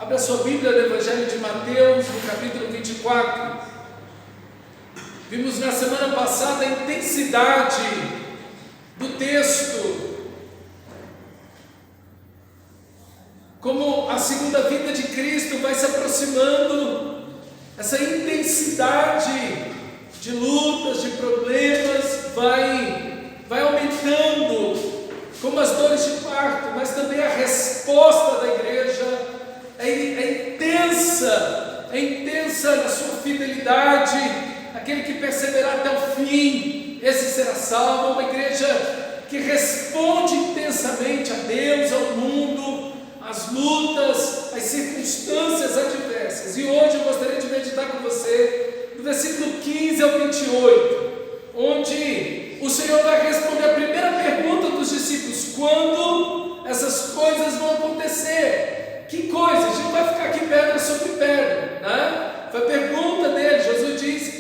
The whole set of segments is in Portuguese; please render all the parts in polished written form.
Abra sua Bíblia no Evangelho de Mateus, no capítulo 24. Vimos na semana passada a intensidade do texto, como a segunda vinda de Cristo vai se aproximando, essa intensidade de lutas, de problemas, vai aumentando, como as dores de parto, mas também a resposta da igreja é intensa na sua fidelidade. Aquele que perseverar até o fim, esse será salvo. Uma igreja que responde intensamente a Deus, ao mundo, às lutas, às circunstâncias adversas. E hoje eu gostaria de meditar com você do versículo 15 ao 28, onde o Senhor vai responder a primeira pergunta dos discípulos: quando essas coisas vão acontecer? Que coisas? A gente não vai ficar aqui pedra sobre pedra, né? Foi a pergunta dele. Jesus diz,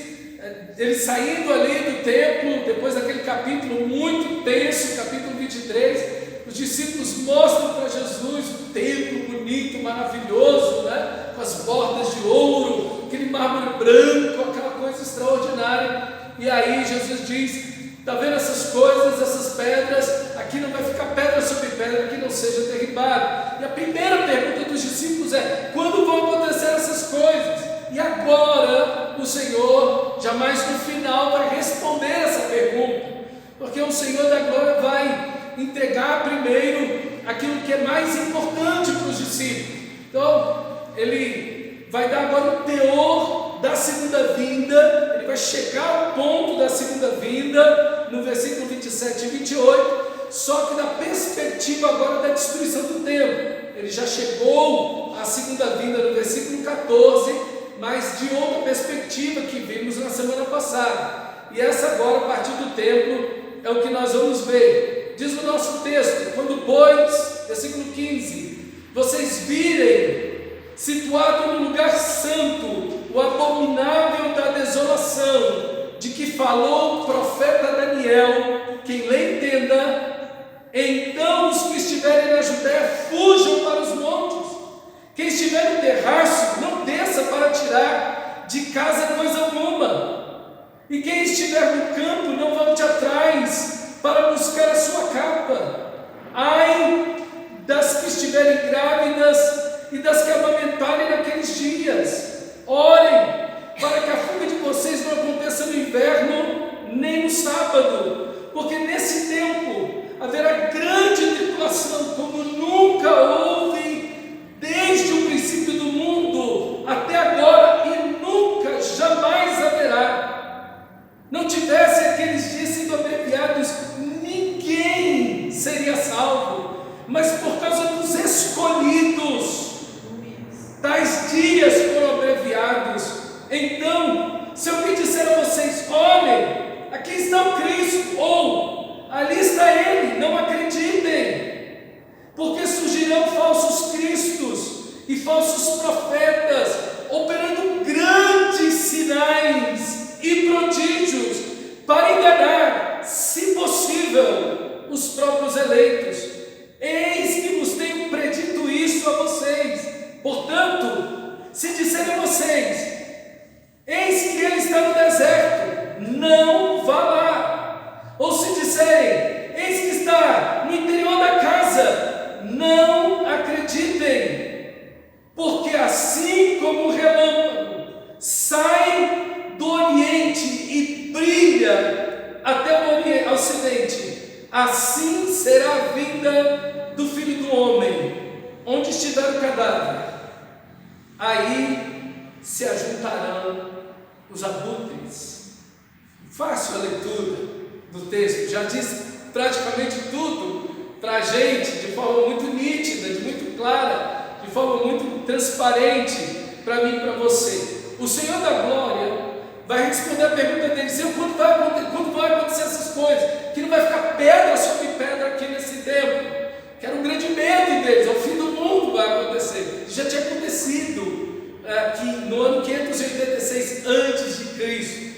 ele saindo ali do templo, depois daquele capítulo muito tenso, capítulo 23, os discípulos mostram para Jesus o templo bonito, maravilhoso, né? Com as bordas de ouro, aquele mármore branco, aquela coisa extraordinária. E aí Jesus diz: está vendo essas coisas, essas pedras? Aqui não vai ficar pedra sobre pedra que não seja derribada. E a primeira pergunta dos discípulos é: quando vão acontecer essas coisas? E agora o Senhor, jamais no final, vai responder essa pergunta, porque o Senhor da glória vai entregar primeiro aquilo que é mais importante para os discípulos. Então ele vai dar agora o teor da segunda vinda. Ele vai chegar ao ponto da segunda vinda no versículo 27 e 28, só que na perspectiva agora da destruição do templo. Ele já chegou à segunda vinda no versículo 14, mas de outra perspectiva que vimos na semana passada. E essa agora, a partir do templo, é o que nós vamos ver. Diz o nosso texto: quando, pois, versículo 15, vocês virem situado no lugar santo o abominável da desolação, de que falou o profeta Daniel, quem lê entenda, então os que estiverem na Judéia fujam para os montes. Quem estiver no terraço, não desça para tirar de casa coisa alguma. E quem estiver no campo, não volte atrás para buscar a sua capa. Ai das que estiverem grávidas e das que amamentarem naqueles dias. Orem para que a fuga de vocês não aconteça no inverno, nem no sábado, porque nesse tempo haverá grande tribulação, como nunca houve desde o princípio do mundo até agora, e nunca, jamais haverá. Não tivessem aqueles dias sido abreviados, ninguém seria salvo, mas por causa dos escolhidos, tais dias foram abreviados. Então, se alguém disser a vocês: olhem, aqui está o Cristo, ou ali está Ele, não acreditem, porque surgirão falsos cristos e falsos profetas, operando grandes sinais e prodígios, para enganar, se possível, os próprios eleitos. Eis que vos tenho predito isso a vocês. Portanto, se disserem a vocês: eis que Ele está no deserto, não vá lá. Ou se disserem: eis que está no interior da casa, não acreditem. Porque assim como o relâmpago sai do oriente e brilha até o ocidente, assim será a vinda do Filho do Homem. Onde estiver o cadáver, aí se ajuntarão os abutres. Fácil a leitura do texto, já diz praticamente tudo para a gente, de forma muito nítida, de muito clara, de forma muito transparente para mim e para você. O Senhor da glória vai responder a pergunta dele: Senhor, quando vai acontecer essas coisas? Que não vai ficar pedra sobre pedra aqui nesse tempo, que era um grande medo deles. Ao fim do mundo vai acontecer. Já tinha acontecido aqui no ano 586 antes de Cristo.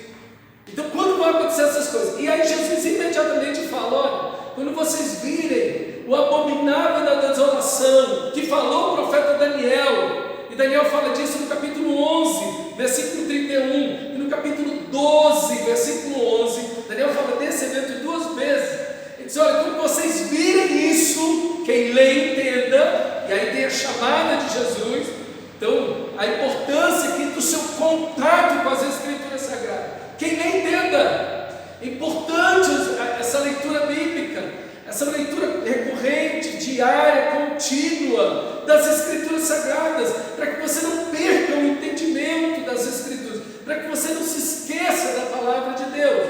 Então, quando vão acontecer essas coisas? E aí Jesus imediatamente fala: olha, quando vocês virem o abominável da desolação, que falou o profeta Daniel, Daniel fala disso no capítulo 11, versículo 31, e no capítulo 12, versículo 11, Daniel fala desse evento 2 vezes. Ele diz: olha, quando vocês virem isso, quem lê entenda, e aí tem a chamada de Jesus. Então, a importância aqui do seu contato com as Escrituras Sagradas. Quem lê entenda. É importante essa leitura bíblica, essa leitura recorrente, diária, contínua das Escrituras Sagradas, para que você não perca o entendimento das Escrituras, para que você não se esqueça da palavra de Deus.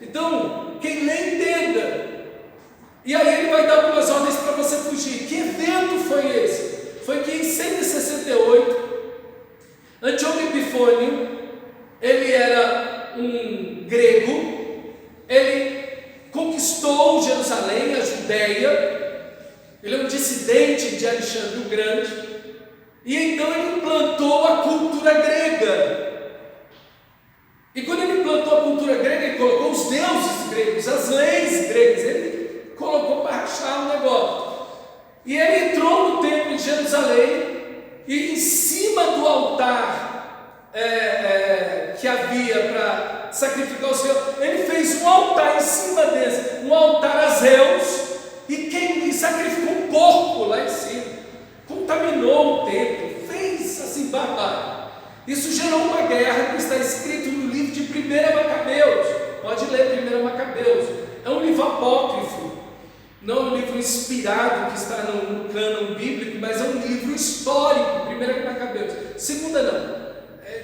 Então, quem lê entenda. E aí ele vai dar algumas ordens para você fugir. Que evento foi esse? Foi que em 168, Antíoco Epifânio, ele era um grego, ele conquistou Jerusalém, a Judéia, ele é um dissidente de Alexandre o Grande, e então ele implantou a cultura grega. E quando ele implantou a cultura grega, ele colocou os deuses gregos, as leis gregas, ele colocou para rachar o negócio. E ele entrou no templo de Jerusalém, e em cima do altar que havia para sacrificar o Senhor, ele fez um altar em cima desse, um altar a Zeus, e sacrificou um porco lá em cima, contaminou o templo, fez assim barbárie. Isso gerou uma guerra que está escrito no livro de 1 Macabeus. Pode ler 1 Macabeus, é um livro apócrifo, não é um livro inspirado que está no cânon bíblico, mas é um livro histórico. 1 Macabeus, segunda não,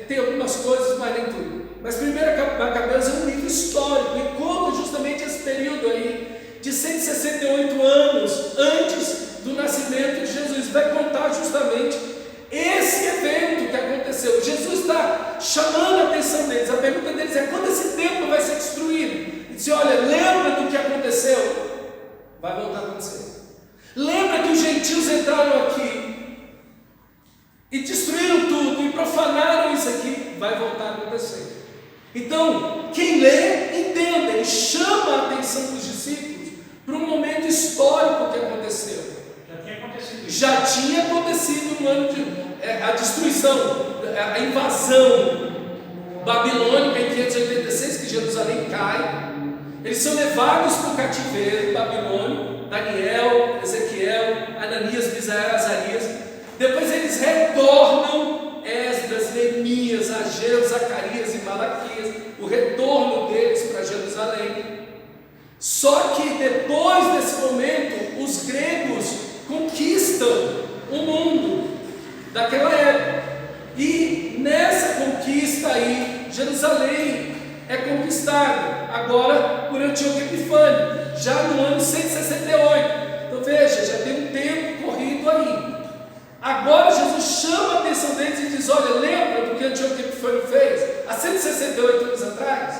tem algumas coisas, mas nem tudo. Mas 1 Macabeus é um livro histórico, e conta justamente esse período aí, de 168 anos antes do nascimento de Jesus. Vai contar justamente esse evento que aconteceu. Jesus está chamando a atenção deles. A pergunta deles é: quando esse templo vai ser destruído? Ele diz: olha, lembra do que aconteceu? Vai voltar a acontecer. Lembra que os gentios entraram aqui e destruíram tudo e profanaram isso aqui? Vai voltar a acontecer. Então, quem lê, entenda. Ele chama a atenção dos discípulos para um momento histórico que aconteceu. Já tinha acontecido no ano a destruição, a invasão babilônica em 586, que Jerusalém cai. Eles são levados para o cativeiro babilônico, Daniel, Ezequiel, Ananias, Misael, Azarias. Depois eles retornam, Esdras, Neemias, Ageu, Zacarias e Malaquias, o retorno deles para Jerusalém. Só que depois desse momento, os gregos conquistam o mundo daquela época. E nessa conquista aí, Jerusalém é conquistada agora por Antíoco Epifânio, já no ano 168. Então veja, já tem um tempo corrido aí. Agora Jesus chama a atenção deles e diz: olha, lembra do que Antíoco Epifânio fez há 168 anos atrás?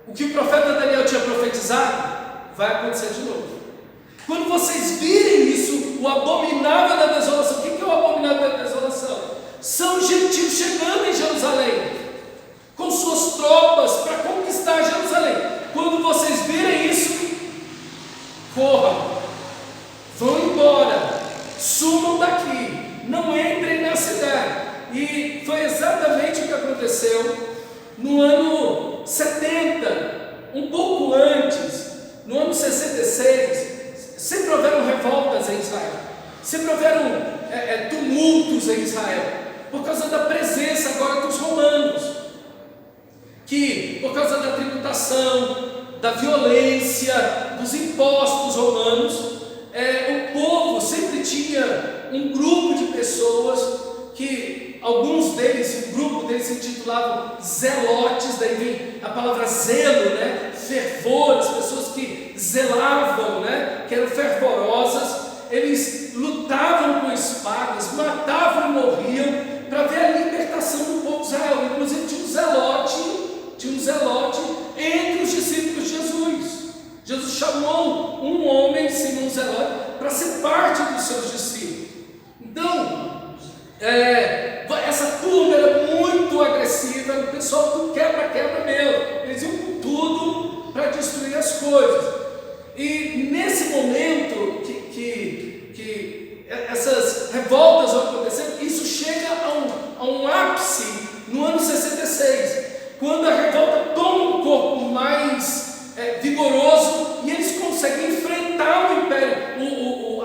O que o profeta Daniel tinha profetizado vai acontecer de novo. Quando vocês virem isso, o abominável da desolação. O que é o abominável da desolação? São os gentios chegando em Jerusalém com suas tropas para conquistar Jerusalém. Quando vocês virem isso, corram, vão embora, sumam daqui, não entrem na cidade. E foi exatamente o que aconteceu no ano 70, um pouco antes, no ano 66. Sempre houveram revoltas em Israel, sempre houveram tumultos em Israel, por causa da presença agora dos romanos, que por causa da tributação, da violência, dos impostos romanos, o povo sempre tinha um grupo de pessoas que alguns deles, um grupo deles se intitulavam zelotes, daí vem a palavra zelo, né? Fervor, as pessoas que zelavam, né? Que eram fervorosas. Eles lutavam com espadas, matavam e morriam para ver a libertação do povo de Israel. Inclusive tinha um zelote entre os discípulos de Jesus. Jesus chamou um homem, Simão Zelote, para ser parte dos seus discípulos. Então, essa turma era muito agressiva, o pessoal do quebra-quebra mesmo. Eles iam com tudo para destruir as coisas. E nesse momento que essas revoltas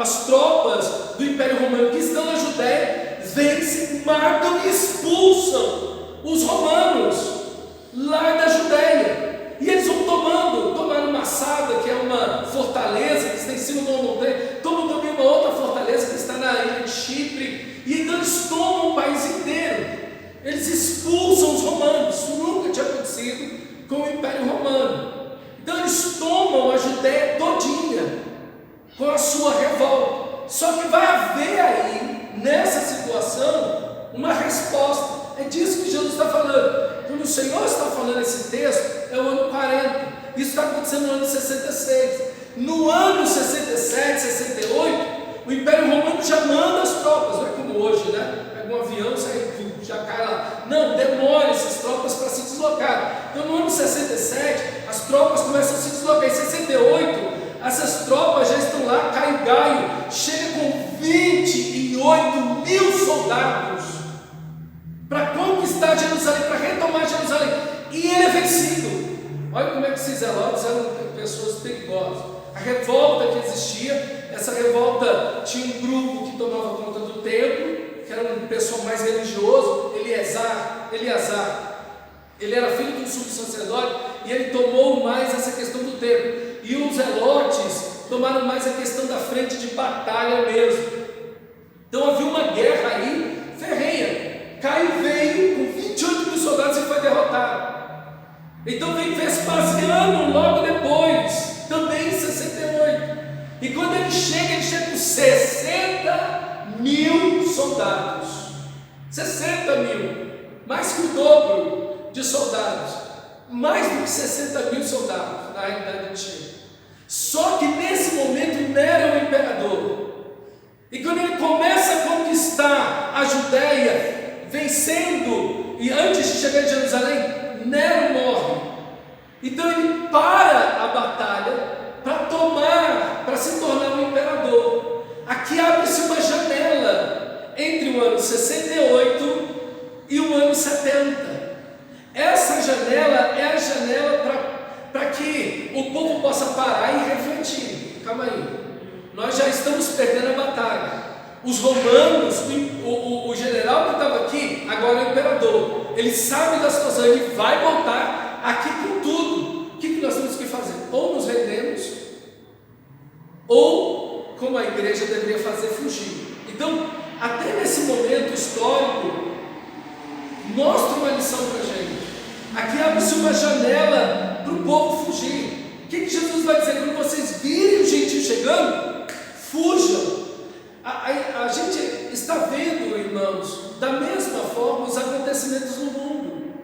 as tropas do Império Romano que estão na Judéia vencem, matam e expulsam os romanos lá da Judéia. E eles vão tomaram Massada, que é uma fortaleza que está em cima de uma montanha, tomam também uma outra fortaleza que está na ilha de Chipre, e então eles tomam o país inteiro. Eles expulsam os romanos. Isso nunca tinha acontecido com o Império Romano. Então eles tomam a Judéia todinha com a sua revolta. Só que vai haver aí, nessa situação, uma resposta. É disso que Jesus está falando. Quando o Senhor está falando esse texto, é o ano 40. Isso está acontecendo no ano 66. No ano 67, 68, o Império Romano já manda as tropas. Não é como hoje, né? Pega um avião, já cai lá. Não, demora essas tropas para se deslocar. Então no ano 67, as tropas começam a se deslocar. Em 68, essas tropas já estão lá, Caio Gaio chega com 28 mil soldados para conquistar Jerusalém, para retomar Jerusalém, e ele é vencido. Olha como é que esses zelotes eram pessoas perigosas. A revolta que existia, essa revolta tinha um grupo que tomava conta do templo, que era um pessoal mais religioso, Eleazar, ele era filho de um sumo sacerdote, e ele tomou mais essa questão do templo. E os zelotes tomaram mais a questão da frente de batalha mesmo. Então havia uma guerra aí ferrenha. Caio veio com 28 mil soldados e foi derrotado. Então vem Vespasiano logo depois, também em 68. E quando ele chega com 60 mil soldados. 60 mil, mais que o dobro de soldados. Mais do que 60 mil soldados, na realidade antiga. Só que nesse momento Nero é o imperador. E quando ele começa a conquistar a Judéia, vencendo, e antes de chegar em Jerusalém, Nero morre. Então ele para a batalha para se tornar um imperador. Aqui abre-se uma janela entre o ano 68 e o ano 70. Essa janela é a janela para que o povo possa parar e refletir. Calma aí, nós já estamos perdendo a batalha. Os romanos, o general que estava aqui, agora é o imperador. Ele sabe da situação, ele vai voltar aqui com tudo. O que nós temos que fazer? Ou nos rendemos, ou, como a igreja deveria fazer, fugir. Então, até nesse momento histórico, mostra uma lição para a gente. Aqui abre-se uma janela para o povo fugir. O que Jesus vai dizer? Quando vocês virem o gentil chegando, fujam. A gente está vendo, irmãos, da mesma forma os acontecimentos no mundo.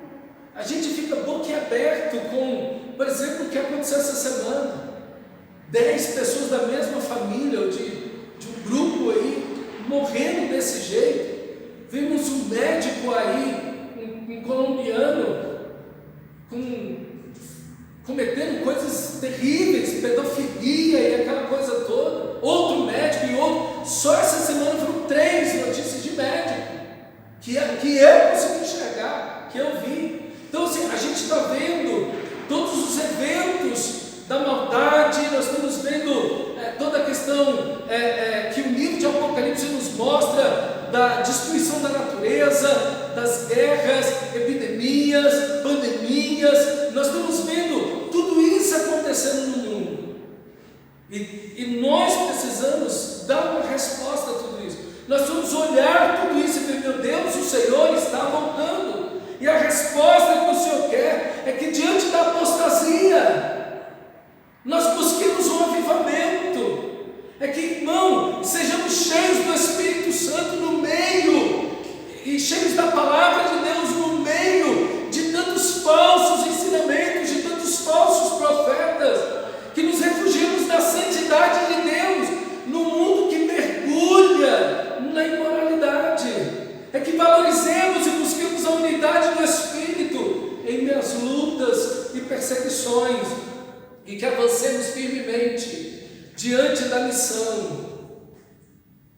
A gente fica boquiaberto com, por exemplo, o que aconteceu essa semana. 10 pessoas da mesma família, ou de um grupo aí, morrendo desse jeito. Vimos um médico aí, um colombiano, cometendo coisas terríveis, pedofilia e aquela coisa toda. Outro médico e outro. Só essa semana foram 3 notícias de médico que eu consegui enxergar, que eu vi. Então assim, a gente está vendo todos os eventos da maldade. Nós estamos vendo toda a questão que o livro de Apocalipse nos mostra, da destruição da natureza, das guerras, epidemias, pandemias. Nós estamos vendo tudo isso acontecendo no mundo, e nós precisamos dar uma resposta a tudo isso. Nós vamos olhar tudo isso e ver, meu Deus, o Senhor está voltando, e a resposta que o Senhor quer é que diante da apostasia nós busquemos um avivamento. É que, irmão, sejamos cheios do Espírito Santo no meio, e cheios da palavra de Deus no meio de tantos falsos ensinamentos, de tantos falsos profetas, que nos refugiamos da santidade de Deus no mundo que mergulha na imoralidade. É que valorizemos e busquemos a unidade do Espírito em meio às lutas e perseguições, e que avancemos firmemente diante da missão,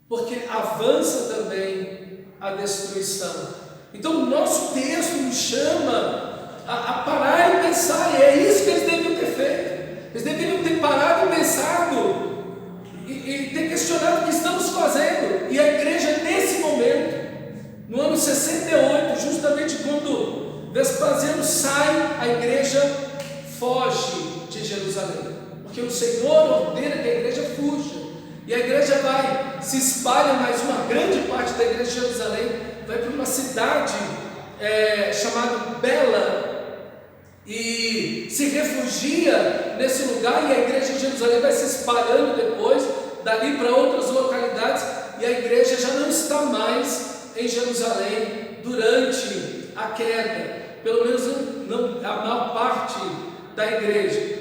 porque avança também a destruição. Então o nosso texto nos chama a parar e pensar, e é isso que eles deveriam ter feito. Eles deveriam ter parado e pensado, e ter questionado Vespasiano sai, a igreja foge de Jerusalém, porque o Senhor ordena que a igreja fuja, e a igreja se espalha, mas uma grande parte da igreja de Jerusalém vai para uma cidade chamada Bela, e se refugia nesse lugar, e a igreja de Jerusalém vai se espalhando depois, dali para outras localidades, e a igreja já não está mais em Jerusalém durante a queda, pelo menos não a maior parte da igreja.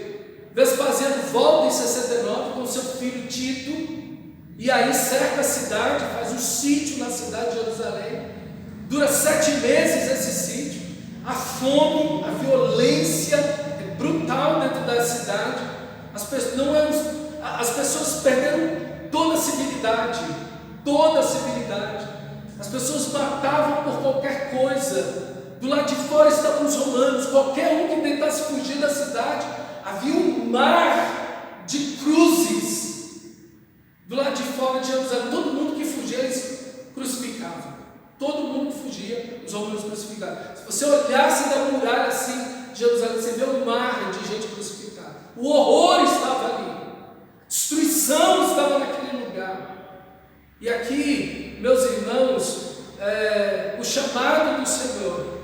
Vespasiano volta em 69 com seu filho Tito, e aí cerca a cidade, faz um sítio na cidade de Jerusalém, dura 7 meses esse sítio, a fome, a violência é brutal dentro da cidade, as pessoas perderam toda a civilidade, as pessoas matavam por qualquer coisa, do lado de fora estavam os romanos, qualquer um que tentasse fugir da cidade, havia um mar de cruzes, do lado de fora de Jerusalém, todo mundo que fugia eles crucificavam, todo mundo que fugia, os romanos crucificavam. Se você olhasse da muralha assim de Jerusalém, você vê um mar de gente crucificada, o horror estava ali, destruição estava naquele lugar. E aqui, meus irmãos, o chamado do Senhor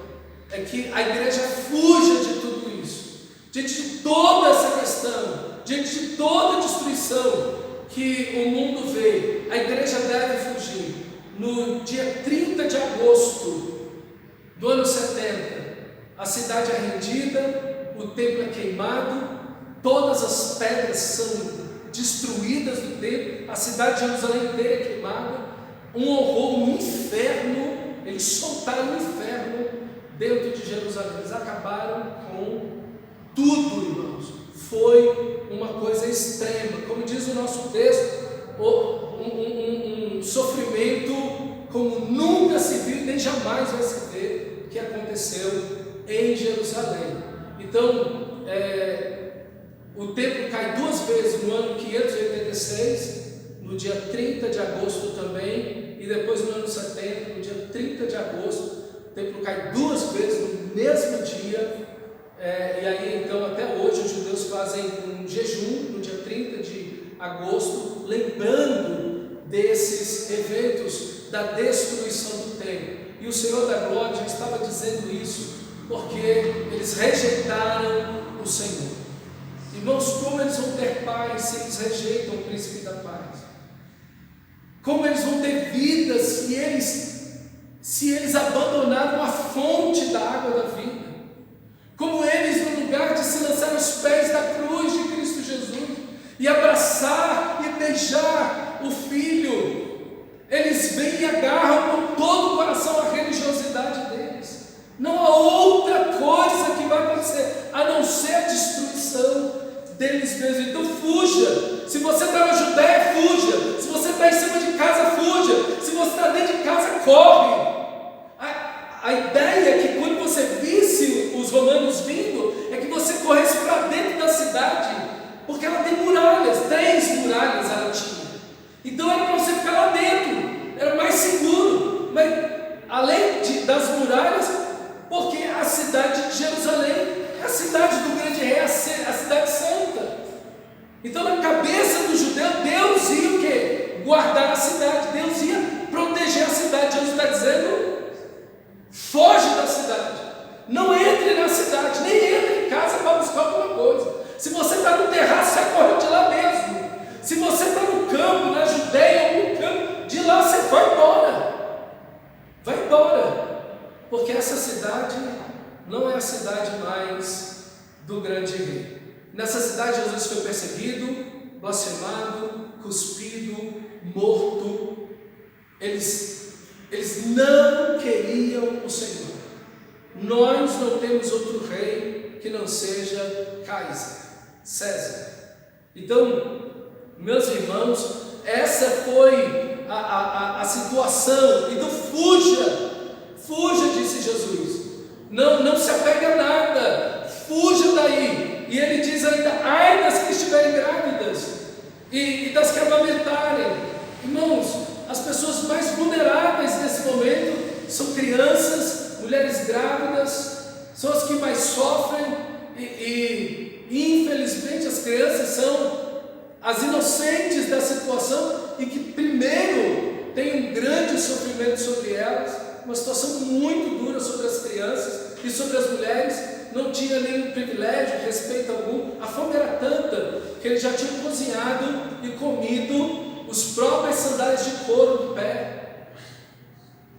é que a igreja fuja de tudo isso, diante de toda essa questão, diante de toda a destruição que o mundo vê, a igreja deve fugir. No dia 30 de agosto do ano 70, a cidade é rendida, o templo é queimado, todas as pedras são destruídas do templo, a cidade de Jerusalém inteira é queimada, um horror, um inferno, eles soltaram o inferno dentro de Jerusalém, eles acabaram com tudo, irmãos, foi uma coisa extrema, como diz o nosso texto, um sofrimento como nunca se viu, nem jamais vai se ver, que aconteceu em Jerusalém. Então, o templo cai 2 vezes no ano 586, no dia 30 de agosto também, e depois no ano 70, no dia 30 de agosto, o templo cai 2 vezes no mesmo dia, e aí então até hoje os judeus fazem um jejum no dia 30 de agosto, lembrando desses eventos da destruição do templo. E o Senhor da Glória já estava dizendo isso, porque eles rejeitaram o Senhor. Irmãos, como eles vão ter paz se eles rejeitam o príncipe da paz? Como eles vão ter vida se eles abandonaram a fonte da água da vida? Como eles, no lugar de se lançar aos pés da cruz de Cristo Jesus e abraçar e beijar o Filho, eles vêm e agarram com todo o coração a religiosidade deles. Não há outra coisa que vai acontecer a não ser a destruição deles mesmos. Então fuja. Se você está na Judéia, fuja. Se você está em cima de casa, fuja. Se você está dentro de casa, corre. A ideia é que quando você visse os romanos vindo, é que você corresse para dentro da cidade, porque ela tem muralhas, 3 muralhas ela tinha. Então era para você ficar lá dentro, era mais seguro. Mas além das muralhas, porque a cidade de Jerusalém é a cidade do grande rei, a cidade santa. Então na cabeça do judeu, Deus ia o quê? Guardar a cidade, Deus ia proteger a cidade. Jesus está dizendo: foge da cidade, não entre na cidade, nem entre em casa para buscar alguma coisa. Se você está no terraço, sai correndo de lá mesmo. Se você está no campo, na Judéia, algum campo, de lá você vai embora, porque essa cidade não é a cidade mais do grande rei. Nessa cidade Jesus foi perseguido, blasfemado, cuspido, morto. Eles não queriam o Senhor. Nós não temos outro rei que não seja César. Então, meus irmãos, essa foi a situação. Então fuja, disse Jesus. Não se apegue a nada, fuja daí. E ele diz ainda: ai das que estiverem grávidas e das que amamentarem. Irmãos, as pessoas mais vulneráveis nesse momento são crianças, mulheres grávidas, são grande sofrimento sobre elas, uma situação muito dura sobre as crianças e sobre as mulheres. Não tinha nenhum privilégio, respeito algum. A fome era tanta que eles já tinham cozinhado e comido os próprios sandálias de couro do pé,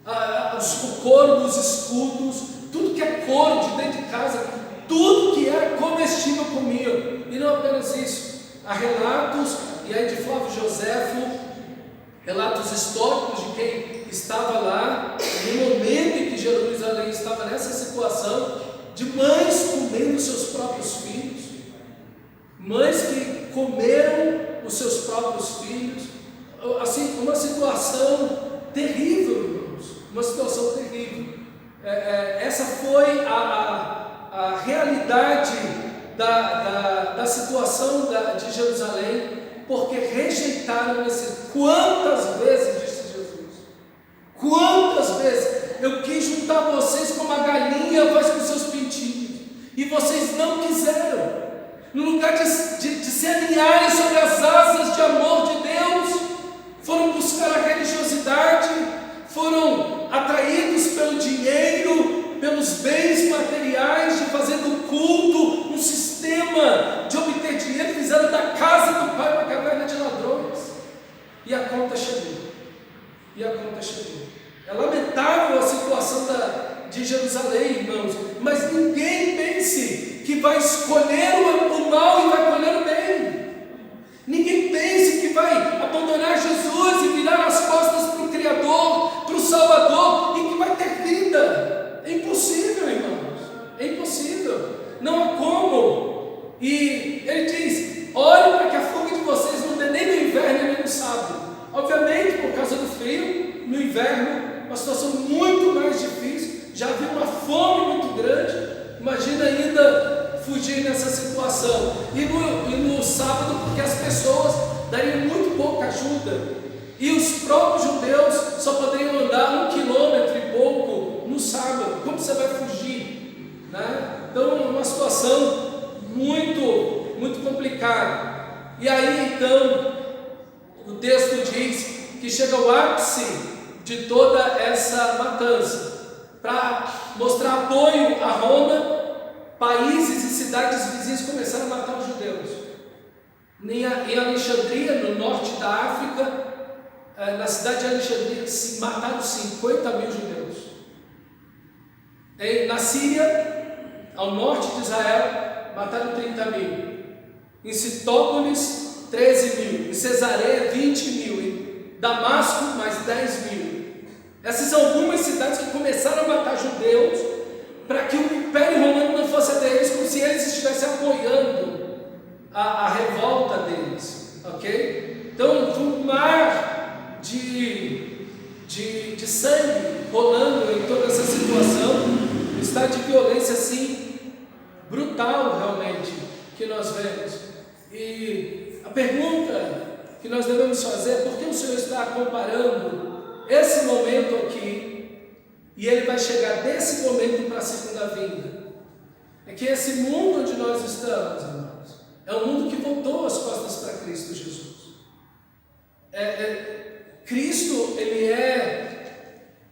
o couro dos escudos, tudo que é couro de dentro de casa, tudo que era comestível comiam. E não apenas isso, há relatos, e aí de Flávio Joséfo, relatos históricos de quem estava lá, no momento em que Jerusalém estava nessa situação, de mães comendo seus próprios filhos, mães que comeram os seus próprios filhos, assim, uma situação terrível, irmãos, uma situação terrível. Essa foi a realidade da situação de Jerusalém, porque rejeitaram esse. Quantas vezes, disse Jesus, quantas vezes eu quis juntar vocês como a galinha faz com seus pintinhos, e vocês não quiseram. No lugar de se alinharem sobre as asas de amor de Deus, foram buscar a religiosidade, foram atraídos pelo dinheiro, pelos bens materiais, de fazer do culto um sistema de obter dinheiro, fizeram da casa do Pai uma caverna de ladrões. E a conta chegou. É lamentável a situação de Jerusalém, irmãos, mas ninguém pense que vai escolher o mal e vai colher o bem. Ninguém pense que vai abandonar Jesus e virar as costas para o Criador, para o Salvador, e que vai ter vida. É impossível, irmãos, é impossível, não há como. E ele diz: olhe para que a fome de vocês não dê nem no inverno nem no sábado. Obviamente, por causa do frio, no inverno, uma situação muito mais difícil, já havia uma fome muito grande, imagina ainda fugir nessa situação, e no sábado, porque as pessoas dariam muito pouca ajuda, e os próprios judeus só poderiam andar 1 quilômetro e pouco no sábado. Como você vai fugir, né? Então é uma situação muito, muito complicada. E aí então o texto diz que chega ao ápice de toda essa matança, para mostrar apoio a Roma, países e cidades vizinhas começaram a matar os judeus. Em Alexandria, no norte da África, na cidade de Alexandria, se mataram 50 mil judeus. Na Síria, ao norte de Israel, mataram 30 mil. Em Citópolis, 13 mil. Em Cesareia, 20 mil. Em Damasco, mais 10 mil. Essas são algumas cidades que começaram a matar judeus, para que o Império Romano não fosse deles, como se eles estivessem apoiando a revolta deles, ok? Então, um mar de sangue rolando em toda essa situação, um estado de violência assim, brutal realmente, que nós vemos. E a pergunta que nós devemos fazer é: por que o Senhor está comparando esse momento aqui, e ele vai chegar desse momento para a segunda vinda? É que esse mundo onde nós estamos, irmãos, é um mundo que voltou as costas para Cristo Jesus. Cristo,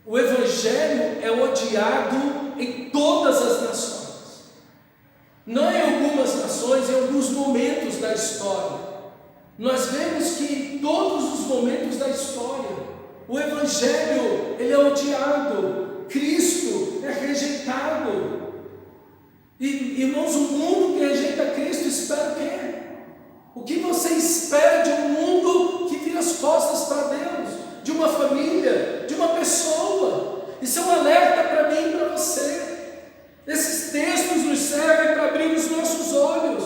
o Evangelho é odiado em todas as nações, não em algumas nações, em alguns momentos da história. Nós vemos que em todos os momentos da história, o Evangelho, ele é odiado, Cristo é rejeitado. E, irmãos, o mundo que rejeita Cristo espera o quê? O que você espera de um mundo que vira as costas para Deus? De uma família, de uma pessoa? Isso é um alerta para mim e para você. Esses textos nos servem para abrir os nossos olhos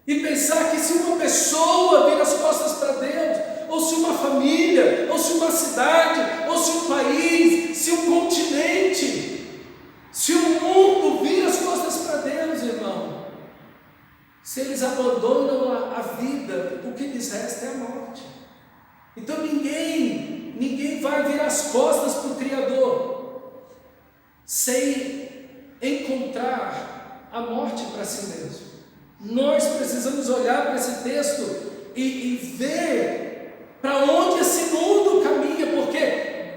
e pensar que se uma pessoa vira as costas para Deus, ou se uma família, ou se uma cidade, ou se um país, se um continente, se o mundo vira as costas para Deus, irmão, se eles abandonam a vida, o que lhes resta é a morte. Então ninguém vai virar as costas para o Criador sem encontrar a morte para si mesmo. Nós precisamos olhar para esse texto e ver para onde esse mundo caminha, porque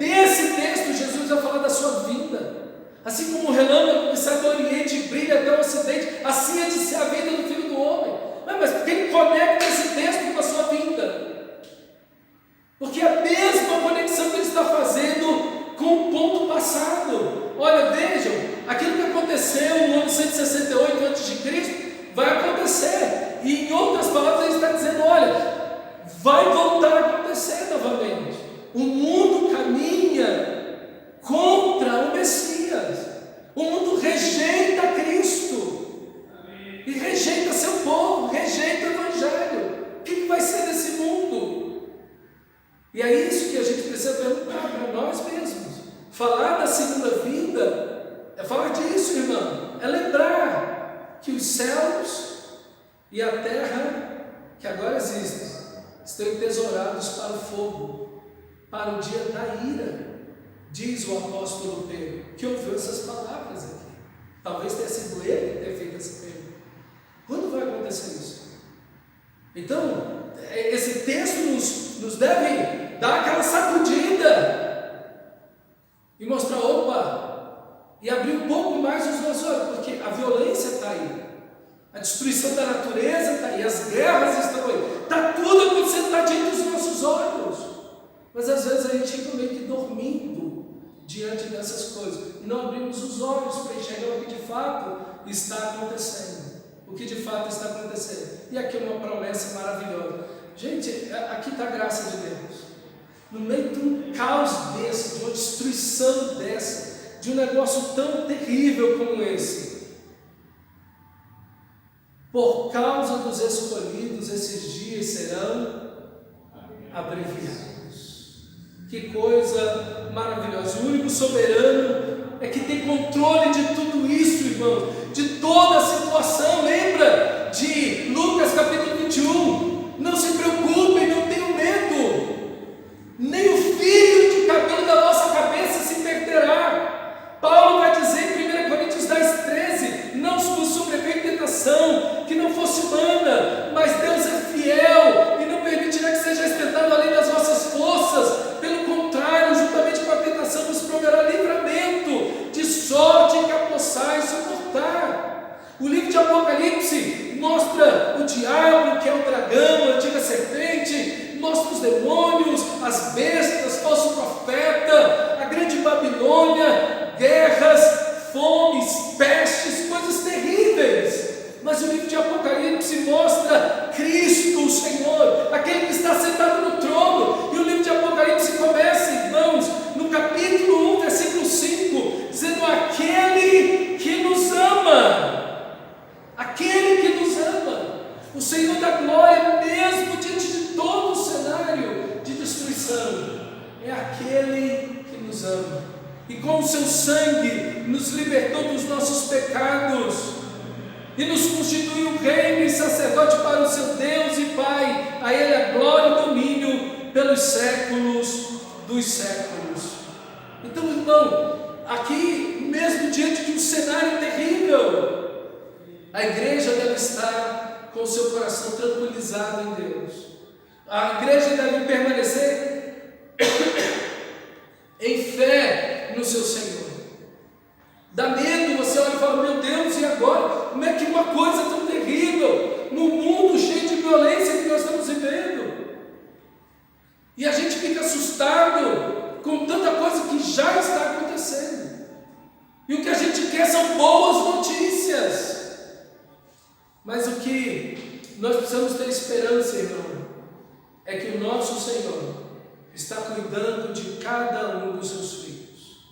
isso que a gente precisa perguntar para nós mesmos. Falar da segunda vinda é falar disso, irmão. É lembrar que os céus e a terra que agora existem estão entesourados para o fogo, para o dia da ira. Diz o apóstolo Pedro, que ouviu essas palavras aqui. Talvez tenha sido ele que tenha feito essa pergunta. Quando vai acontecer isso? Então, esse texto nos deve dar aquela sacudida e mostrar, opa, e abrir um pouco mais os nossos olhos, porque a violência está aí, a destruição da natureza está aí, as guerras estão aí, está tudo acontecendo, está diante dos nossos olhos, mas às vezes a gente fica meio que dormindo diante dessas coisas, e não abrimos os olhos para enxergar o que de fato está acontecendo. O que de fato está acontecendo. E aqui uma promessa maravilhosa. Gente, aqui está a graça de Deus. No meio de um caos desse, de uma destruição dessa, de um negócio tão terrível como esse, por causa dos escolhidos, esses dias serão abreviados. Que coisa maravilhosa. O único soberano é que tem controle de tudo isso, irmão, de toda a situação. Lembra de Lucas capítulo 21? Não se preocupem, não tenham medo, nem o fio de cabelo da nossa cabeça se perderá. Paulo vai dizer em 1 Coríntios 10:13: não nos sobreveio tentação que não fosse humana, mas Deus é fiel e não permitirá que seja tentado além das vossas forças. Pelo contrário, juntamente com a tentação nos proverá livramento, de sorte que a possais suportar. O livro de Apocalipse mostra o diabo, que é o dragão, a antiga serpente, mostra os demônios, as bestas, falso profeta, a grande Babilônia, guerras, fomes, pestes, coisas terríveis. Mas o livro de Apocalipse mostra Cristo, o Senhor, aquele que está sentado no trono. E o livro de Apocalipse começa, irmãos, no capítulo 1, versículo 5, dizendo: aquele que nos ama. Aquele que nos ama, o Senhor da glória, mesmo diante de todo o cenário de destruição, é aquele que nos ama, e com o seu sangue nos libertou dos nossos pecados, e nos constituiu reino e sacerdote para o seu Deus e Pai. A Ele a glória e o domínio pelos séculos dos séculos. Então, irmão, aqui mesmo diante de um cenário terrível, a igreja deve estar com o seu coração tranquilizado em Deus. A igreja deve permanecer em fé no seu Senhor. Dá medo, você olha e fala: meu Deus, e agora? Como é que uma coisa tão terrível, no mundo cheio de violência que nós estamos vivendo? E a gente fica assustado com tanta coisa que já está acontecendo. E o que a gente quer são boas notícias. Mas o que nós precisamos ter esperança, irmão, é que o nosso Senhor está cuidando de cada um dos seus filhos,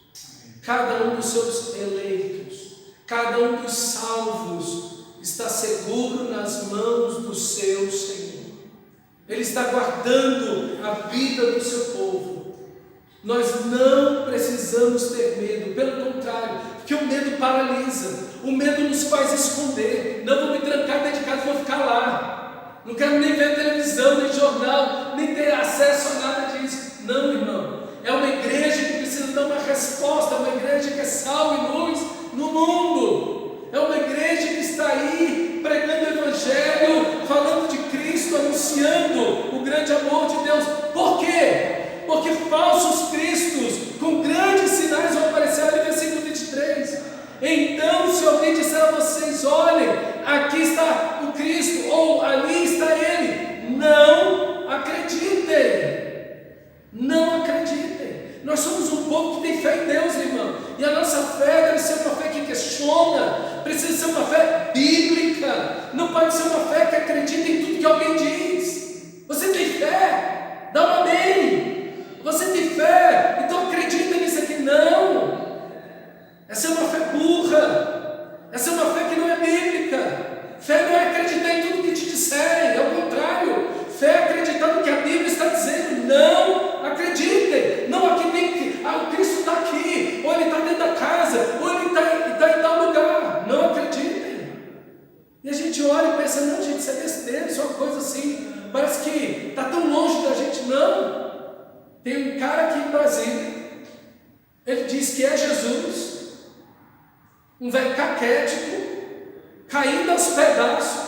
cada um dos seus eleitos, cada um dos salvos está seguro nas mãos do seu Senhor. Ele está guardando a vida do seu povo. Nós não precisamos ter medo, pelo contrário, porque o medo paralisa, o medo nos faz esconder. Não vou me trancar dentro de casa, vou ficar lá, não quero nem ver televisão, nem jornal, nem ter acesso a nada disso. Não, irmão, é uma igreja que precisa dar uma resposta, uma igreja que é sal e luz no mundo, é uma igreja que está aí pregando o Evangelho, falando de Cristo, anunciando o grande amor de Deus. Por quê? Porque falsos cristos com grandes sinais vão aparecer ali no versículo 23. Então, se alguém disser a vocês: olhem, aqui está o Cristo, ou ali está Ele, não acreditem. Não acreditem. Nós somos um povo que tem fé em Deus, irmão, e a nossa fé deve ser uma fé que questiona, precisa ser uma fé bíblica, não pode ser uma fé que acredita em tudo que alguém diz. Você tem fé? Dá um amém. Você tem fé? Então acredita nisso aqui. Não, essa é uma fé burra, essa é uma fé que não é bíblica. Fé não é acreditar em tudo que te disserem, é o contrário. Fé é acreditar no que a Bíblia está dizendo. Não acredita cara aqui em Brasília, ele diz que é Jesus, um velho caquético, caindo aos pedaços,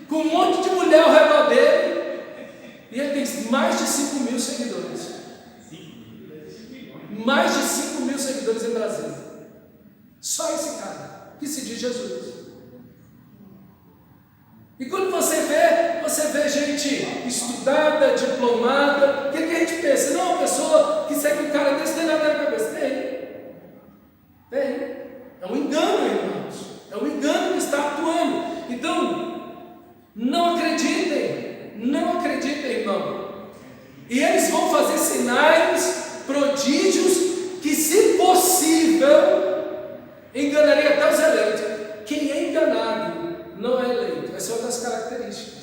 com um monte de mulher ao redor dele, e ele tem mais de 5.000 seguidores. Mais de 5.000 seguidores em Brasília. Só esse cara que se diz Jesus. E quando você vê gente estudada, diplomada, o que a gente pensa? Não, uma pessoa que segue um cara desse tem nada na cabeça. Tem. É um engano, irmãos. É um engano que está atuando. Então, não acreditem, irmão. E eles vão fazer sinais, prodígios, que se possível, enganaria até os eleitos. Quem é enganado não é eleito. Essa é uma das características.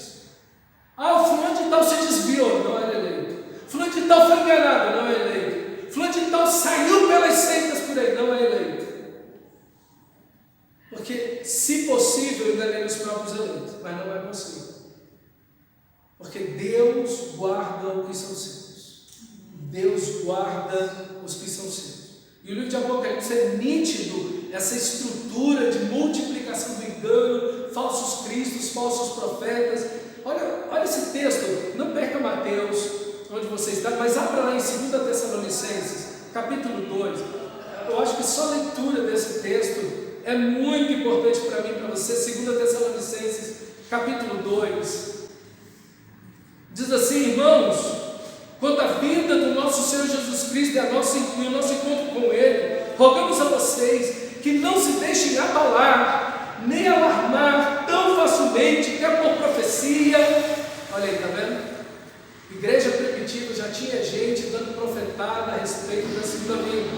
O fulano de tal se desviou, não é eleito. Fulano de tal foi enganado, não é eleito. Fulano de tal saiu pelas seitas por aí, não é eleito. Porque, se possível, enganaria os próprios eleitos, mas não é possível. Porque Deus guarda os que são seus. Deus guarda os que são seus. E o livro de Apocalipse é nítido, essa estrutura de multiplicação do engano, falsos cristos, falsos profetas. Olha esse texto, não perca Mateus, onde você está, mas abra lá em 2 Tessalonicenses, capítulo 2. Eu acho que só a leitura desse texto é muito importante para mim e para você. 2 Tessalonicenses, capítulo 2. Diz assim: irmãos, quanto à vinda do nosso Senhor Jesus Cristo e o nosso encontro com Ele, rogamos a vocês que não se deixem abalar, nem alarmar tão facilmente, quer por profecia. Olha aí, está vendo? Igreja primitiva já tinha gente dando profetada a respeito da segunda vinda.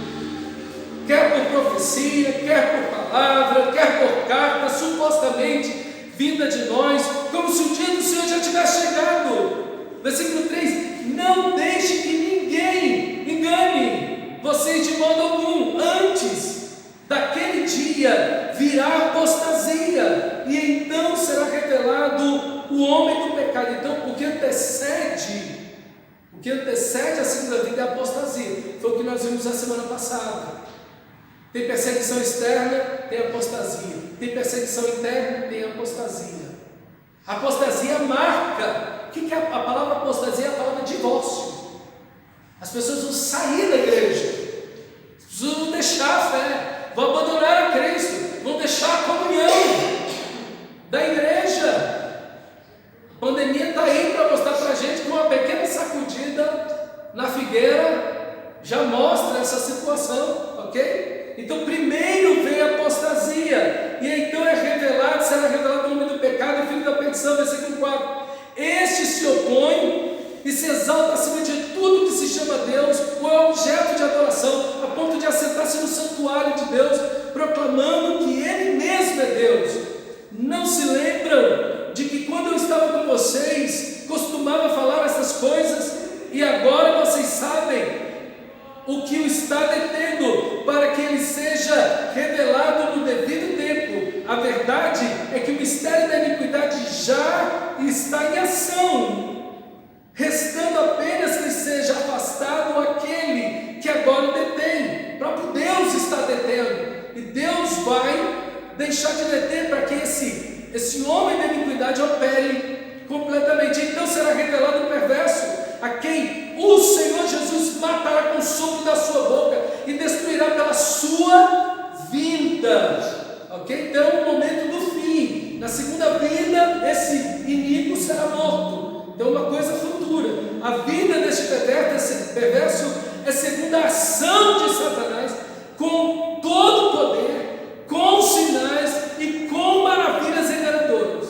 Quer por profecia, quer por palavra, quer por carta, supostamente vinda de nós, como se o dia do Senhor já tivesse chegado. Versículo 3: não deixe que ninguém engane vocês de modo algum. Antes daquele dia virá apostasia, e então será revelado o homem do pecado. Então, o que antecede a segunda vinda é a apostasia. Foi o que nós vimos na semana passada. Tem perseguição externa, tem apostasia. Tem perseguição interna, tem apostasia. A apostasia marca. O que é a palavra apostasia? É a palavra divórcio. As pessoas vão sair da igreja, as pessoas vão deixar a fé, vão abandonar a Cristo, vão deixar a comunhão da igreja. A pandemia está aí para mostrar para a gente que uma pequena sacudida na figueira já mostra essa situação, ok? Então primeiro vem a apostasia, e então será revelado o nome do pecado e filho da perdição, versículo 4. Este se opõe e se exalta acima de tudo que se chama Deus, ou é objeto de adoração, a ponto de assentar-se no santuário de Deus, proclamando que Ele mesmo é Deus. Não se lembram de que quando eu estava com vocês, costumava falar essas coisas, e agora vocês sabem o que o está detendo, para que ele seja revelado no devido tempo. A verdade é que o mistério da iniquidade já está em ação, restando apenas que seja afastado aquele que agora o detém. O próprio Deus está detendo, e Deus vai deixar de deter para que esse homem da iniquidade opere completamente. Então será revelado o perverso, a quem o Senhor Jesus matará com o sopro da sua boca e destruirá pela sua vinda. Ok? Então é o momento do fim. Na segunda vinda, esse iníquo será morto. Então uma coisa futura. A vinda deste perverso é segundo a ação de Satanás, com todo o poder, com sinais e com maravilhas enganadoras.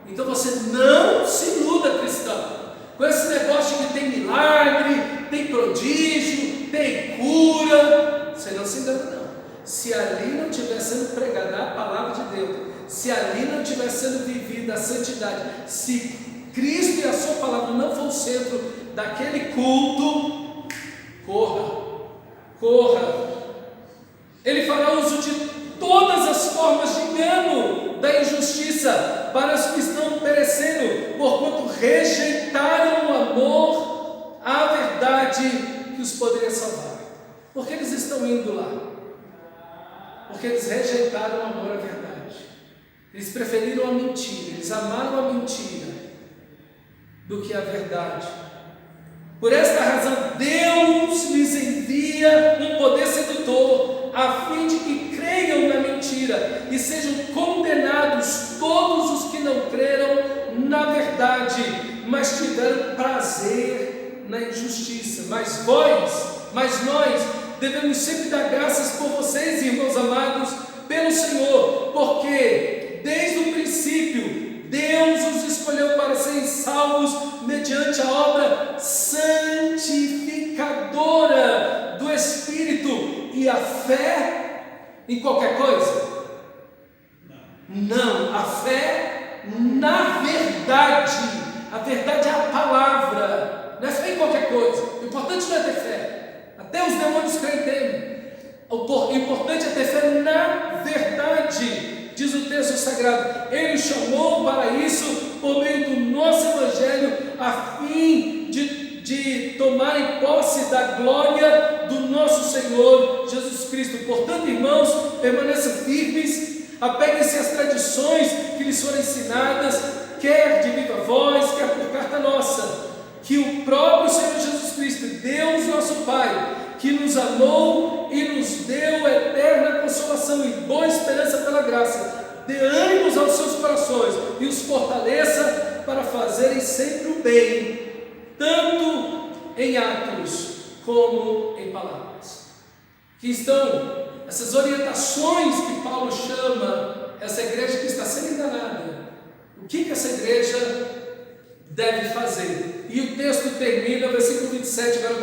Então você não se iluda, cristão, com esse negócio de que tem milagre, tem prodígio, tem cura. Você não se engana, não. Se ali não estiver sendo pregada a palavra de Deus, se ali não estiver sendo vivida a santidade, se Cristo e a sua palavra não for o centro daquele culto, corra. Ele fará uso de todas as formas de engano, da injustiça, para os que estão perecendo, porquanto rejeitaram o amor à verdade verdade que os poderia salvar. Por que eles estão indo lá? Porque eles rejeitaram o amor à verdade. Eles preferiram a mentira, eles amaram a mentira do que a verdade. Por esta razão, Deus lhes envia um poder sedutor, a fim de que creiam na mentira e sejam condenados todos os que não creram na verdade, mas tiveram prazer na injustiça. Mas nós devemos sempre dar graças por vocês, irmãos amados, pelo Senhor, porque desde o princípio Deus os escolheu para serem salvos mediante a obra santificadora do Espírito e a fé em qualquer coisa? Não, a fé na verdade. A verdade é a palavra, não é fé em qualquer coisa. O importante não é ter fé, até os demônios creem nele. O importante é ter fé na verdade, diz o texto sagrado. Ele chamou para isso por meio do nosso Evangelho, a fim de tomarem posse da glória do nosso Senhor Jesus Cristo. Portanto, irmãos, permaneçam firmes, apeguem-se às tradições que lhes foram ensinadas, quer de viva voz, quer por carta nossa, que o próprio Senhor Jesus Cristo, Deus nosso Pai, que nos amou e nos deu eterna consolação e boa esperança pela graça, dê ânimos aos seus corações e os fortaleça para fazerem sempre o bem, tanto em atos como em palavras. Aqui estão essas orientações que Paulo chama essa igreja que está sendo enganada. O que essa igreja deve fazer? E o texto termina, versículo 27, agora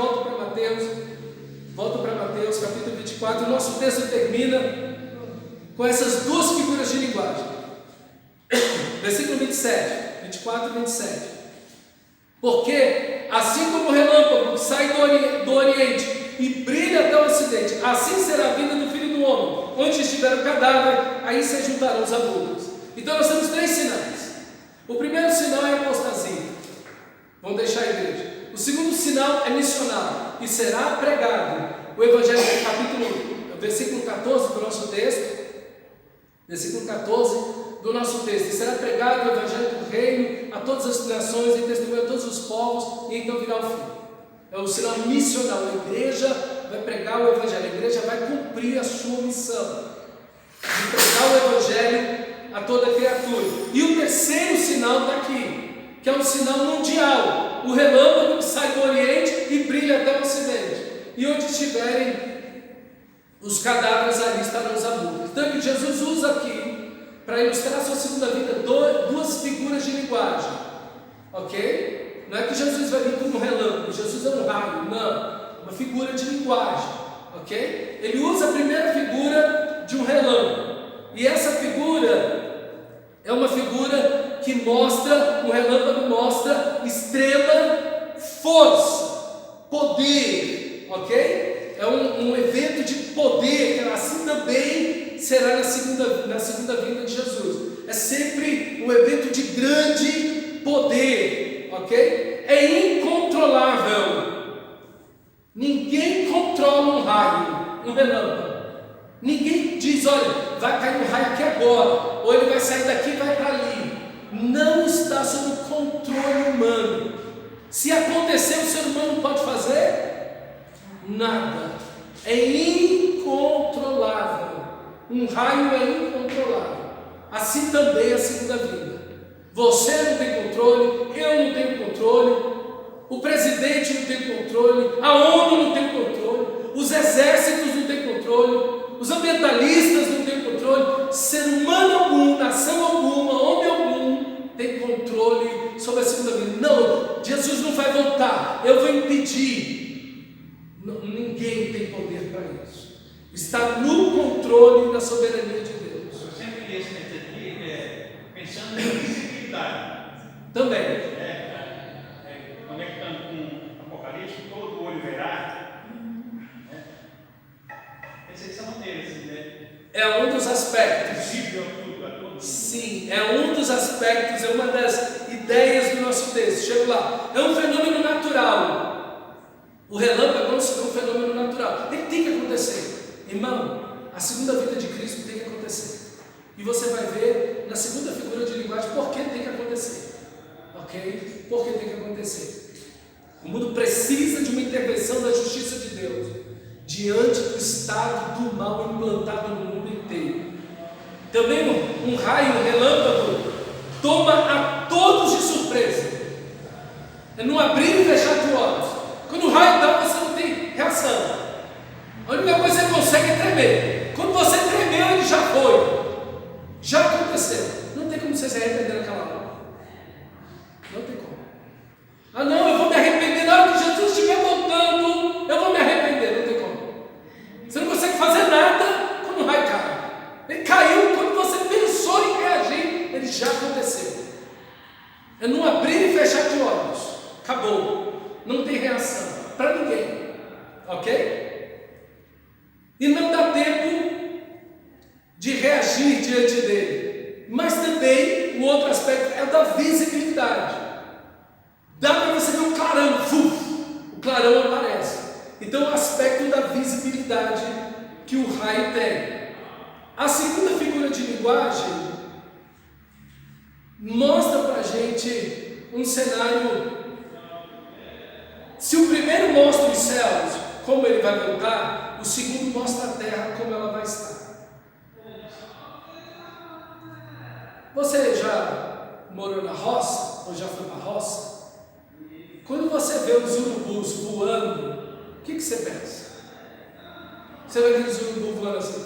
volto para Mateus capítulo 24, o nosso texto termina com essas duas figuras de linguagem. Versículo 27, 24 e 27. Porque assim como o relâmpago que sai do oriente e brilha até o ocidente, assim será a vinda do Filho do Homem. Onde estiver o cadáver, aí se juntarão os abutres. Então nós temos 3 sinais. O primeiro sinal é a apostasia, vão deixar a igreja. O segundo sinal é missionário, e será pregado o Evangelho, versículo 14 do nosso texto. Versículo 14 do nosso texto: e será pregado o Evangelho do Reino a todas as nações, em testemunho a todos os povos, e então virá o fim. É o sinal missional. A igreja vai pregar o Evangelho, a igreja vai cumprir a sua missão de pregar o Evangelho a toda criatura. E o terceiro sinal está aqui, que é um sinal mundial: o relâmpago que sai do Oriente e brilha até o Ocidente, e onde estiverem os cadáveres, ali estarão os abutres. Então que Jesus usa aqui, para ilustrar a sua segunda vinda, duas figuras de linguagem, ok? Não é que Jesus vai vir como um relâmpago, Jesus é um raio, não, uma figura de linguagem, ok? Ele usa a primeira figura de um relâmpago, e essa figura é uma figura que mostra, o relâmpago mostra extrema força, poder, ok? É um evento de poder, assim também será na segunda vinda de Jesus. É sempre um evento de grande poder, ok? É incontrolável. Ninguém controla um raio, um relâmpago. Ninguém diz: olha, vai cair um raio aqui agora, ou ele vai sair daqui e vai para ali. Não está sob o controle humano. Se acontecer, o ser humano pode fazer nada. É incontrolável. Um raio é incontrolável. Assim também é a segunda vinda. Você não tem controle, eu não tenho controle, o presidente não tem controle, a ONU não tem controle, os exércitos não têm controle, os ambientalistas não têm controle, ser humano algum, nação alguma, homem algum tem controle sobre a segunda vinda. Não, Jesus não vai voltar, eu vou impedir. Não, ninguém tem poder para isso. Está no controle da soberania de Deus. Eu sempre li esse texto aqui pensando na visibilidade. Também. Conectando com Apocalipse, todo olho verá. Essa é uma deles, né? É um dos aspectos. Visível a tudo. Sim, é um dos aspectos, é uma das ideias do nosso texto. Chego lá. É um fenômeno natural. O relâmpago não é um fenômeno natural. Ele tem que acontecer. Irmão, a segunda vinda de Cristo tem que acontecer. E você vai ver na segunda figura de linguagem por que tem que acontecer. Ok? Por que tem que acontecer? O mundo precisa de uma intervenção da justiça de Deus diante do estado do mal implantado no mundo inteiro. Também um raio, um relâmpago, toma a todos de surpresa. É num abrir e fechar de olhos. Quando o raio dá, você não tem reação. A única coisa que você consegue é tremer. Quando você tremeu, ele já foi. Já aconteceu. Não tem como você se arrepender naquela hora. Não tem como. Ah não, eu vou me arrepender na hora que Jesus estiver voltando. Eu vou me arrepender. Não tem como. Você não consegue fazer nada quando o raio cai. Ele caiu quando você pensou em reagir. Ele já aconteceu. É num abrir e fechar de olhos. Acabou. Não tem reação para ninguém. Ok? E não dá tempo de reagir diante dele. Mas também o outro aspecto é o da visibilidade. Dá para você ver o clarão. O clarão aparece. Então o aspecto da visibilidade que o raio tem. A segunda figura de linguagem mostra para a gente um cenário. Se o primeiro mostra os céus, como ele vai voltar, o segundo mostra a terra, como ela vai estar. Você já morou na roça? Ou já foi para a roça? Quando você vê os urubus voando, o que você pensa? Você vê aqueles urubus voando assim?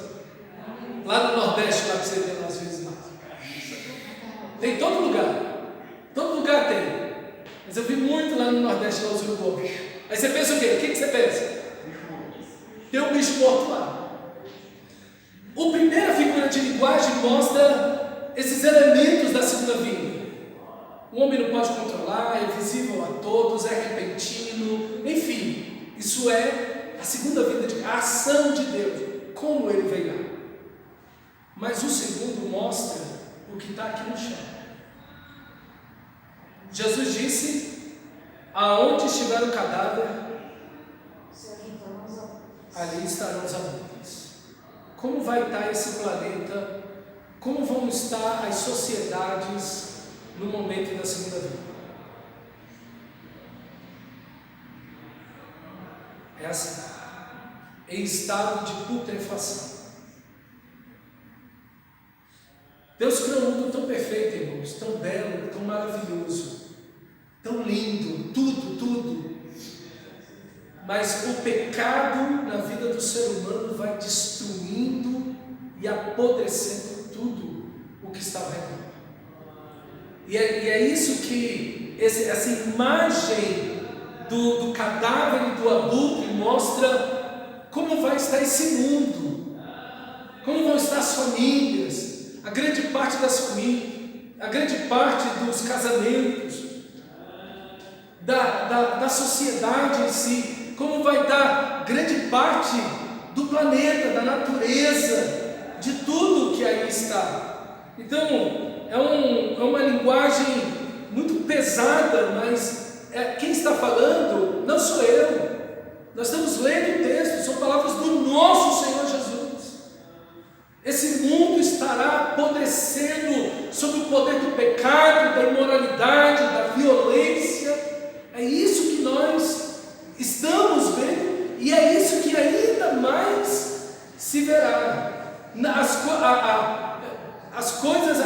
Lá no Nordeste, lá que você vê às vezes mais. Tem em todo lugar. Todo lugar tem. Mas eu vi muito lá no Nordeste, lá os urubus. Aí você pensa o quê? O que você pensa? Tem um bicho morto lá. A primeira figura de linguagem mostra esses elementos da segunda vinda. O homem não pode controlar, é visível a todos, é repentino, enfim, isso é a segunda vinda, a ação de Deus, como ele vem lá. Mas o segundo mostra o que está aqui no chão. Jesus disse: aonde estiver o cadáver, ali estarão os amantes. Como vai estar esse planeta? Como vão estar as sociedades no momento da segunda vinda? É assim, em estado de putrefação. Deus criou um mundo tão perfeito, irmãos, tão belo, tão maravilhoso, tão lindo, tudo. Mas o pecado na vida do ser humano vai destruindo e apodrecendo tudo o que está ao redor. E é isso que essa imagem do cadáver e do abutre mostra como vai estar esse mundo, como vão estar as famílias, a grande parte das famílias, a grande parte dos casamentos, da sociedade em si. Como vai estar grande parte do planeta, da natureza, de tudo que aí está. Então, é uma linguagem muito pesada, mas quem está falando não sou eu. Nós estamos lendo o texto, são palavras do nosso Senhor Jesus. Esse mundo estará apodrecendo sob o poder do pecado, da imoralidade, da violência. É isso que nós estamos vendo, e é isso que ainda mais se verá. As coisas,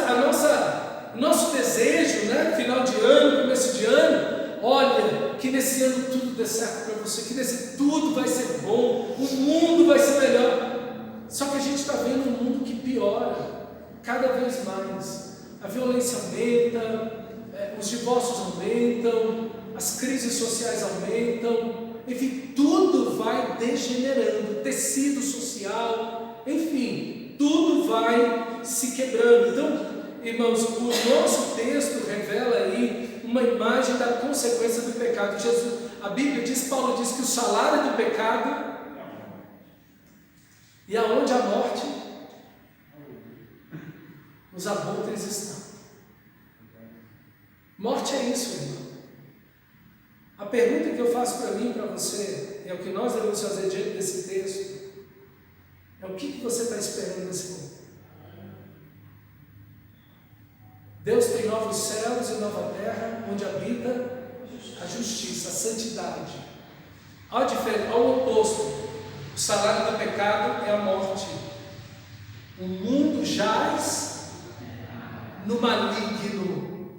nosso desejo, né? Final de ano, começo de ano, olha, que nesse ano tudo dê certo para você, que nesse tudo vai ser bom, o mundo vai ser melhor. Só que a gente está vendo um mundo que piora cada vez mais. A violência aumenta, os divórcios aumentam, as crises sociais aumentam, enfim, tudo vai degenerando, tecido social, enfim, tudo vai se quebrando. Então, irmãos, o nosso texto revela aí uma imagem da consequência do pecado. A Bíblia diz, Paulo diz que o salário do pecado, e aonde a morte, os abutres estão. Morte é isso, irmão. A pergunta que eu faço para mim e para você, é o que nós devemos fazer diante desse texto, é o que você está esperando nesse mundo? Deus tem novos céus e nova terra, onde habita a justiça, a santidade. Ao oposto, o salário do pecado é a morte. O mundo jaz no maligno.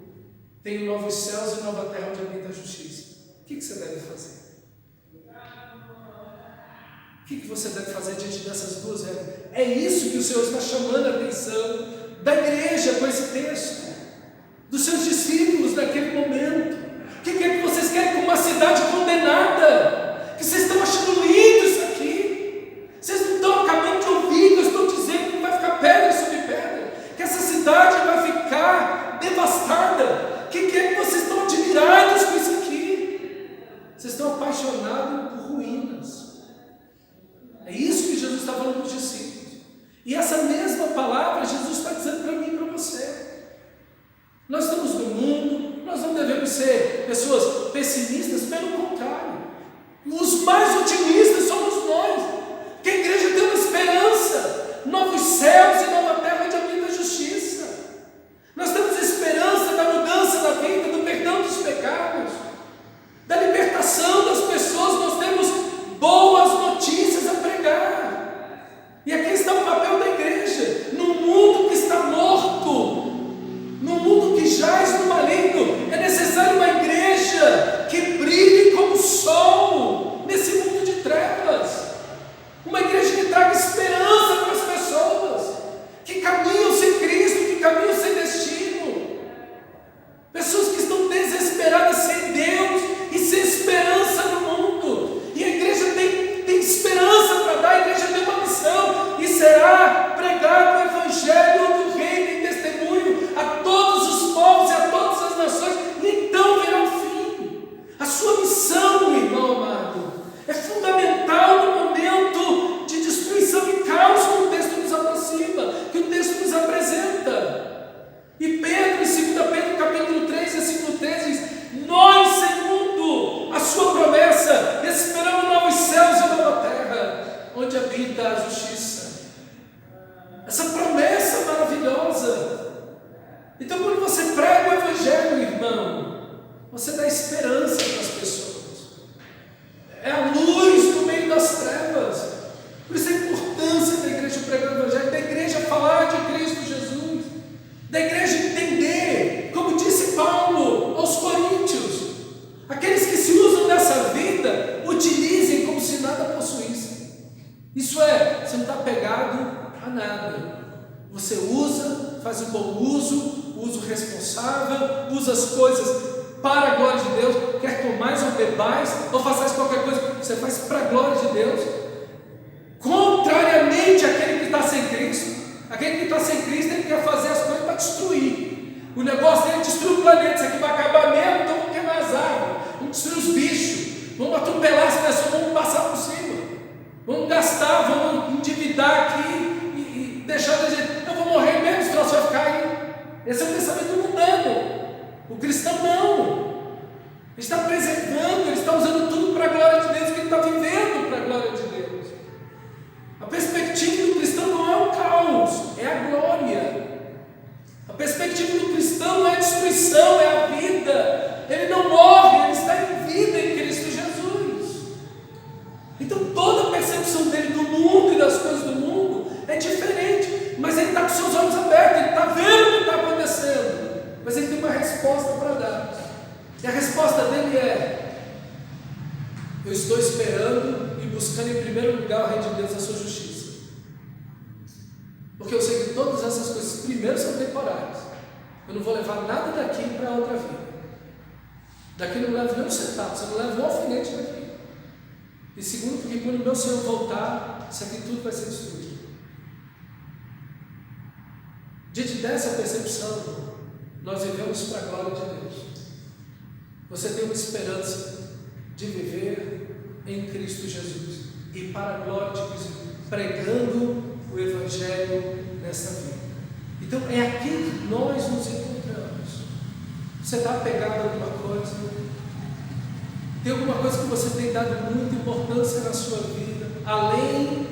Tem novos céus e nova terra onde habita a justiça. O que você deve fazer? O que você deve fazer diante dessas duas regras? É isso que o Senhor está chamando a atenção da igreja com esse texto, dos seus discípulos naquele momento. O que é que vocês querem com uma cidade condenada? Que vocês estão achando lindo isso aqui? Vocês não estão acabando de ouvir que eu estou dizendo que vai ficar pedra sobre pedra, que essa cidade vai ficar devastada. O que é que vocês estão admirados com isso aqui? Vocês estão apaixonados por ruínas. É isso que Jesus está falando para os discípulos. E essa mesma palavra Jesus está dizendo para mim e para você. Nós estamos no mundo, nós não devemos ser pessoas pessimistas, pelo contrário. Os mais otimistas somos nós, porque a igreja tem uma esperança, novos céus e nova terra onde habita a justiça. Nós temos esperança da mudança da vida, do perdão dos pecados, da libertação das pessoas. Nós temos boas notícias a pregar. E aqui está o papel da igreja, num mundo que está morto, no mundo que jaz no maligno. É necessário uma igreja que brilhe como o sol nesse mundo de trevas, uma igreja que traga esperança para as pessoas que caminham sem Cristo, que caminham sem destino, pessoas que estão desesperadas sem Deus e sem esperança no mundo. E a igreja tem esperança para dar. A igreja tem uma missão, e será pregar o evangelho do reino em testemunho a todos os povos e a todas as nações, e então virá o fim. A sua missão, meu irmão amado, é fundamental no momento de destruição e caos que o texto nos aproxima, que o texto nos apresenta. E Pedro, em 2 Pedro capítulo 3, versículo 13, diz: nós, segundo a sua promessa, esperamos novos céus e nova terra, onde habita a justiça. Essa promessa maravilhosa. Então, quando você prega o evangelho, irmão, você dá esperança para as pessoas. É a luz no meio das trevas. Por isso a importância da igreja pregar o evangelho, da igreja falar de Cristo Jesus, da igreja entender, como disse Paulo aos Coríntios, aqueles que se usam dessa vida, utilizem como se nada possuíssem. Isso é, você não está apegado a nada. Você usa, faz um bom uso responsável, usa as coisas para a glória de Deus. Quer comais ou bebais, ou façais qualquer coisa, você faz para a glória de Deus. Contrariamente àquele que está sem Cristo. Aquele que está sem Cristo, ele quer fazer as coisas para destruir. O negócio dele é destruir o planeta. Isso aqui vai acabar mesmo, então vamos queimar as árvores, vamos destruir os bichos, vamos atropelar as pessoas, vamos passar por cima, vamos gastar, vamos endividar aqui e deixar da gente. Eu vou morrer mesmo, esse troço vai ficar aí. Esse é o pensamento mundano. O cristão não. Ele está preservando, ele está usando tudo para a glória de Deus, que ele está vivendo para a glória de Deus. A perspectiva do cristão não é o caos, é a glória. A perspectiva do cristão não é a destruição, é a vida. Ele não morre, ele está em vida em Cristo Jesus. Então toda a percepção dele do mundo e das coisas do mundo é diferente, mas ele está com seus olhos abertos, ele está vendo o que está acontecendo, mas ele tem uma resposta para dar. E a resposta dele é: eu estou esperando e buscando em primeiro lugar o reino de Deus e a sua justiça, porque eu sei que todas essas coisas primeiro são temporárias. Eu não vou levar nada daqui para outra vida. Daqui eu não levo nem um centavo, você não leva um alfinete daqui. E segundo, porque quando o meu Senhor voltar, isso aqui tudo vai ser destruído. Diante dessa percepção, nós vivemos para a glória de Deus. Você tem uma esperança de viver em Cristo Jesus e para a glória de Cristo, pregando o Evangelho nessa vida. Então é aqui que nós nos encontramos. Você está apegado a alguma coisa? Tem alguma coisa que você tem dado muita importância na sua vida, além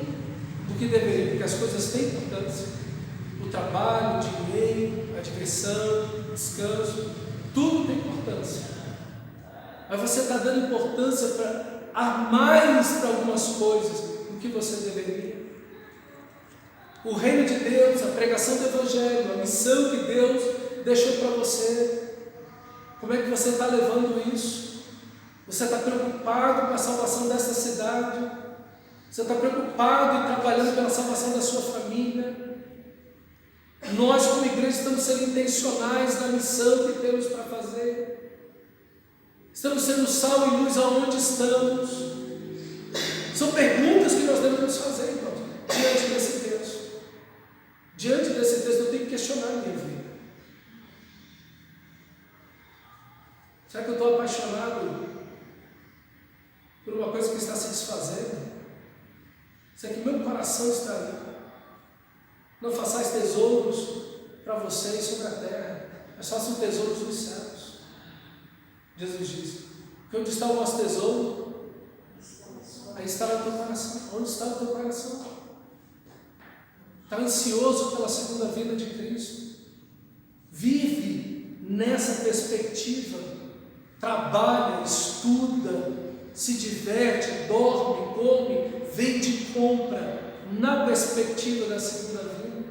do que deveria, porque as coisas têm importância. O trabalho, o dinheiro, a diversão, o descanso, tudo tem importância. Mas você está dando importância a mais para algumas coisas do que você deveria. O reino de Deus, a pregação do Evangelho, a missão que Deus deixou para você. Como é que você está levando isso? Você está preocupado com a salvação dessa cidade? Você está preocupado e trabalhando pela salvação da sua família? Nós, como igreja, estamos sendo intencionais na missão que temos para fazer. Estamos sendo sal e luz aonde estamos. São perguntas que nós devemos fazer, irmãos, diante desse texto. Diante desse texto, eu tenho que questionar a minha vida. Será que eu estou apaixonado por uma coisa que está se desfazendo? Será que meu coração está ali? Não façais tesouros para vocês sobre a terra, mas façam tesouros nos céus. Jesus diz: porque onde está o nosso tesouro, aí está o teu coração. Onde está o teu coração? Está ansioso pela segunda vinda de Cristo? Vive nessa perspectiva, trabalha, estuda, se diverte, dorme, come, vende e compra, na perspectiva da segunda vinda.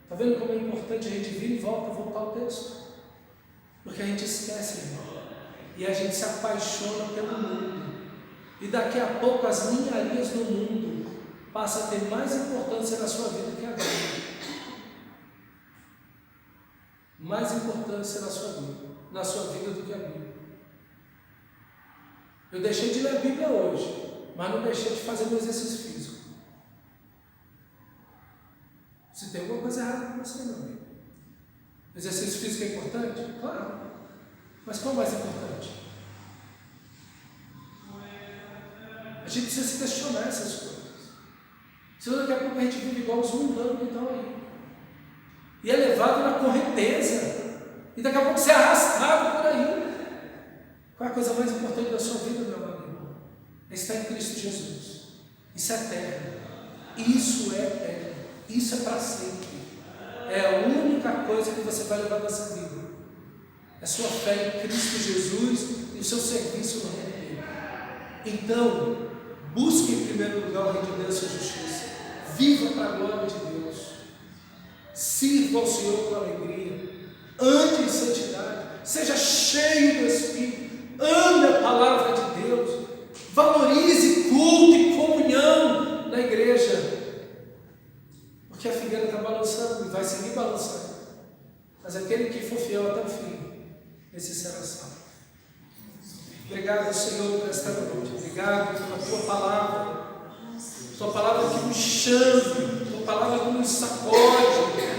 Está vendo como é importante a gente vir e voltar ao texto? Porque a gente esquece, irmão, e a gente se apaixona pelo mundo, e daqui a pouco as ninharias do mundo passam a ter mais importância na sua vida que a Bíblia. Mais importância na sua vida do que a Bíblia. Eu deixei de ler a Bíblia hoje, mas não deixei de fazer meu exercício físico. Se tem alguma coisa errada com você, meu amigo. Exercício físico é importante? Claro. Mas qual é o mais importante? A gente precisa se questionar essas coisas. Senão daqui a pouco a gente vive igual os mundanos que estão aí. E é levado na correnteza. E daqui a pouco você é arrastado por aí. Qual é a coisa mais importante da sua vida, meu amigo? É estar em Cristo Jesus. Isso é eterno. Isso é eterno. Isso é para sempre. É a única coisa que você vai levar nessa vida. É a sua fé em Cristo Jesus e o seu serviço no reino dele. Então, busque em primeiro lugar o reino de Deus e a sua justiça. Viva para a glória de Deus. Sirva ao Senhor com alegria. Ande em santidade. Seja cheio do Espírito. Ame a palavra de Deus. Valorize culto e comunhão na igreja. Porque a figueira está balançando e vai seguir balançando. Mas aquele que for fiel até o fim, esse será salvo. Obrigado, Senhor, por esta noite. Obrigado pela tua palavra. Tua palavra que nos chama, tua palavra que nos sacode,